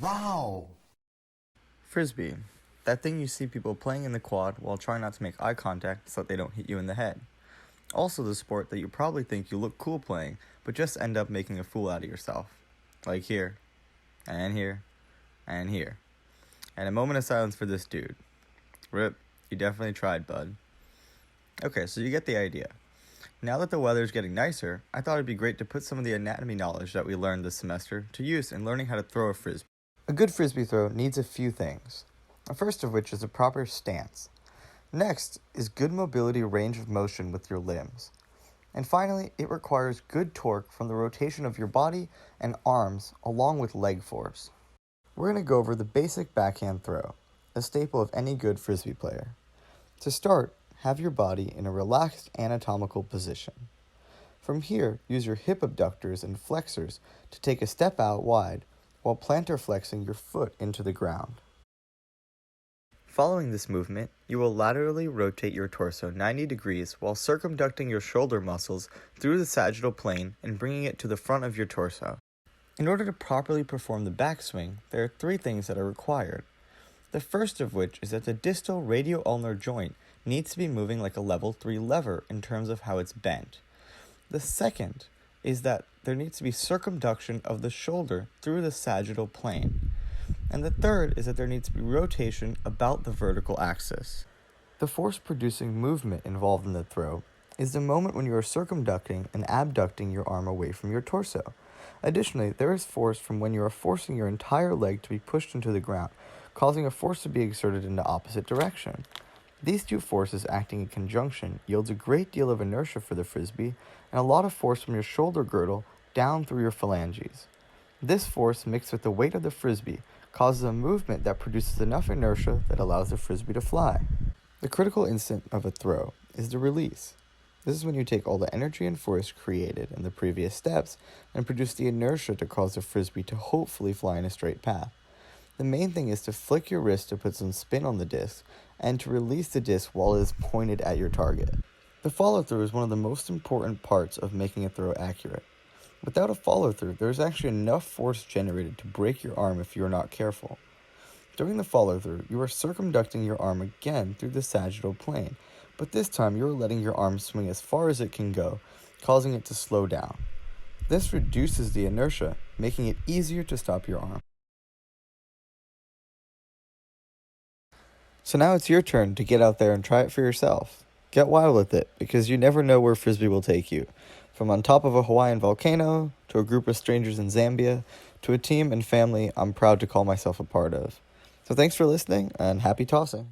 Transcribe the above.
Wow! Frisbee. That thing you see people playing in the quad while trying not to make eye contact so that they don't hit you in the head. Also the sport that you probably think you look cool playing, but just end up making a fool out of yourself. Like here, and here, and here. And a moment of silence for this dude. Rip, you definitely tried, bud. Okay, so you get the idea. Now that the weather's getting nicer, I thought it'd be great to put some of the anatomy knowledge that we learned this semester to use in learning how to throw a frisbee. A good frisbee throw needs a few things. The first of which is a proper stance. Next is good mobility range of motion with your limbs. And finally, it requires good torque from the rotation of your body and arms along with leg force. We're going to go over the basic backhand throw, a staple of any good frisbee player. To start, have your body in a relaxed anatomical position. From here, use your hip abductors and flexors to take a step out wide while plantar flexing your foot into the ground. Following this movement, you will laterally rotate your torso 90 degrees while circumducting your shoulder muscles through the sagittal plane and bringing it to the front of your torso. In order to properly perform the backswing, there are 3 things that are required. The first of which is that the distal radio-ulnar joint needs to be moving like a level 3 lever in terms of how it's bent. The second is that there needs to be circumduction of the shoulder through the sagittal plane. And the third is that there needs to be rotation about the vertical axis. The force-producing movement involved in the throw is the moment when you are circumducting and abducting your arm away from your torso. Additionally, there is force from when you are forcing your entire leg to be pushed into the ground, causing a force to be exerted in the opposite direction. These 2 forces acting in conjunction yields a great deal of inertia for the frisbee and a lot of force from your shoulder girdle down through your phalanges. This force mixed with the weight of the frisbee causes a movement that produces enough inertia that allows the frisbee to fly. The critical instant of a throw is the release. This is when you take all the energy and force created in the previous steps and produce the inertia to cause the frisbee to hopefully fly in a straight path. The main thing is to flick your wrist to put some spin on the disc and to release the disc while it is pointed at your target. The follow-through is one of the most important parts of making a throw accurate. Without a follow-through, there is actually enough force generated to break your arm if you are not careful. During the follow-through, you are circumducting your arm again through the sagittal plane, but this time you are letting your arm swing as far as it can go, causing it to slow down. This reduces the inertia, making it easier to stop your arm. So now it's your turn to get out there and try it for yourself. Get wild with it, because you never know where Frisbee will take you. From on top of a Hawaiian volcano, to a group of strangers in Zambia, to a team and family I'm proud to call myself a part of. So thanks for listening, and happy tossing.